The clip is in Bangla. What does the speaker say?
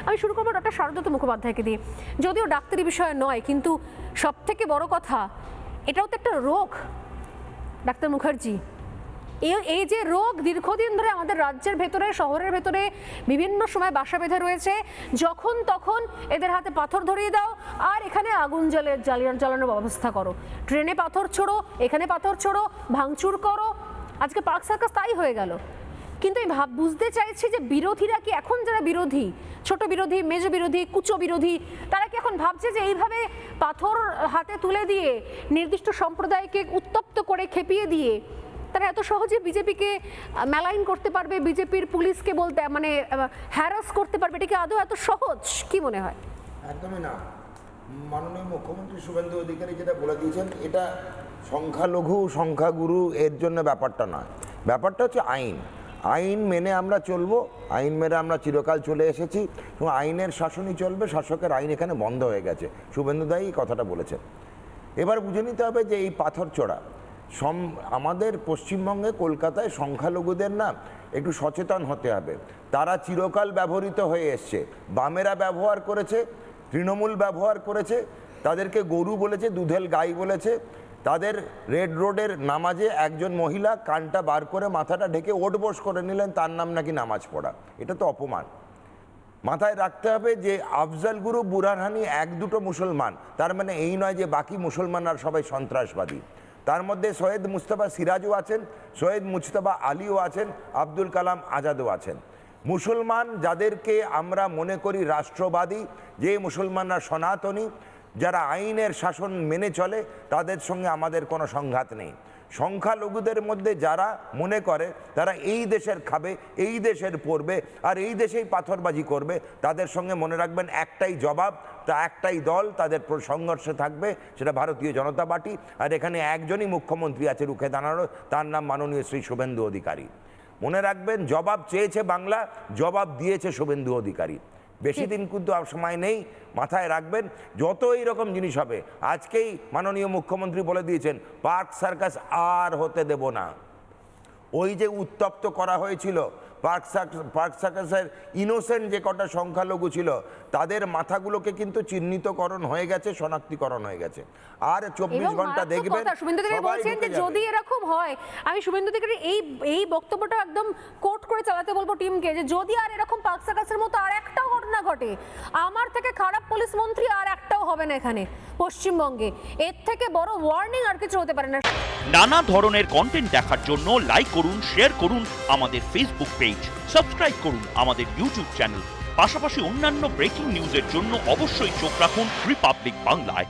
আমি শুরু করবো ডক্টর শারদত্ত মুখোপাধ্যায়কে দিয়ে। যদিও ডাক্তারি বিষয় নয়, কিন্তু সব থেকে বড় কথা, এটাও তো একটা রোগ ডাক্তার মুখার্জি। এই যে রোগ দীর্ঘদিন ধরে আমাদের রাজ্যের ভেতরে, শহরের ভেতরে বিভিন্ন সময় বাসা বেঁধে রয়েছে, যখন তখন এদের হাতে পাথর ধরিয়ে দাও আর এখানে আগুন জ্বালানোর ব্যবস্থা করো, ট্রেনে পাথর ছোড়ো, এখানে পাথর ছোড়ো, ভাঙচুর করো। আজকে পার্ক সার্কাস তাই হয়ে গেল। কিন্তু আমি বুঝতে চাইছি যে বিরোধীরা কি এখন, যারা বিরোধী, ছোট বিরোধী, মেজ বিরোধী, কুচো বিরোধী, তারা কি এখন ভাবছে যে এইভাবে পাথর হাতে তুলে দিয়ে নির্দিষ্ট সম্প্রদায়কে উত্তপ্ত করে খেপিয়ে দিয়ে তারা এত সহজে বিজেপিকে মেলাইন করতে পারবে, বিজেপির পুলিশকে বলতে মানে হ্যারাস করতে পারবে? এটা কি আদৌ এত সহজ? কি মনে হয়? একদমই না। মাননীয় মুখ্যমন্ত্রী শুভেন্দু অধিকারী যেটা বলে দিয়েছেন, এটা সংখ্যালঘু সংখ্যাগুরু এর জন্য ব্যাপারটা নয়। ব্যাপারটা হচ্ছে আইন। আইন মেনে আমরা চলবো, আইন মেনে আমরা চিরকাল চলে এসেছি এবং আইনের শাসনই চলবে, শাসকের আইন এখানে বন্ধ হয়ে গেছে। শুভেন্দু দাই কথাটা বলেছেন। এবার বুঝে নিতে হবে যে এই পাথর ছোড়া আমাদের পশ্চিমবঙ্গে, কলকাতায় সংখ্যালঘুদের না একটু সচেতন হতে হবে। তারা চিরকাল ব্যবহৃত হয়ে এসছে। বামেরা ব্যবহার করেছে, তৃণমূল ব্যবহার করেছে, তাদেরকে গরু বলেছে, দুধেল গাই বলেছে। তাদের রেড রোডের নামাজে একজন মহিলা কানটা বার করে মাথাটা ঢেকে ওঠবোস করে নিলেন, তার নাম নাকি নামাজ পড়া। এটা তো অপমান। মাথায় রাখতে হবে যে আফজাল গুরু, বুরহানি এক দুটো মুসলমান, তার মানে এই নয় যে বাকি মুসলমানরা সবাই সন্ত্রাসবাদী। তার মধ্যে সৈয়দ মুস্তফা সিরাজও আছেন, সৈয়দ মুজতবা আলীও আছেন, আব্দুল কালাম আজাদও আছেন। মুসলমান যাদেরকে আমরা মনে করি রাষ্ট্রবাদী, যে মুসলমানরা সনাতনী, যারা আইনের শাসন মেনে চলে, তাদের সঙ্গে আমাদের কোনো সংঘাত নেই। সংখ্যালঘুদের মধ্যে যারা মনে করে তারা এই দেশের খাবে, এই দেশের পড়বে আর এই দেশেই পাথরবাজি করবে, তাদের সঙ্গে মনে রাখবেন একটাই জবাব, তা একটাই দল তাদের সংঘর্ষে থাকবে, সেটা ভারতীয় জনতা পার্টি। আর এখানে একজনই মুখ্যমন্ত্রী আছে রুখে দাঁড়ানোর, তার নাম মাননীয় শ্রী শুভেন্দু অধিকারী। মনে রাখবেন, জবাব চেয়েছে বাংলা, জবাব দিয়েছে শুভেন্দু অধিকারী। বেশি দিন কিন্তু সময় নেই, মাথায় রাখবেন। যত এইরকম জিনিস হবে, আজকেই মাননীয় মুখ্যমন্ত্রী বলে দিয়েছেন পার্ক সার্কাস আর হতে দেব না। ওই যে উত্তপ্ত করা হয়েছিল পার্ক সার্কাসের ইনোসেন্ট যে কটা সংখ্যালঘু ছিল, তাদের মাথাগুলোকে কিন্তু চিহ্নিতকরণ হয়ে গেছে, শনাক্তিকরণ হয়ে গেছে। আর 24 ঘন্টা দেখবেন যদি এরকম হয়, আমি শুভেন্দু অধিকারী এই বক্তব্যটা একদম কোট করে চালাতে বলবো টিমকে, যে যদি আর এরকম পার্ক সার্কাসের মতো আর একটাও ঘটনা ঘটে, আমার থেকে খারাপ পুলিশ মন্ত্রী আর একটাও হবে না এখানে পশ্চিমবঙ্গে। এর থেকে বড় ওয়ার্নিং আর কিছু হতে পারে না। নানা ধরনের কন্টেন্ট দেখার জন্য লাইক করুন, শেয়ার করুন আমাদের ফেসবুক পেজ, সাবস্ক্রাইব করুন আমাদের ইউটিউব চ্যানেল। পাশাপাশি অন্যান্য ব্রেকিং নিউজের জন্য অবশ্যই চোখ রাখুন রিপাবলিক বাংলায়।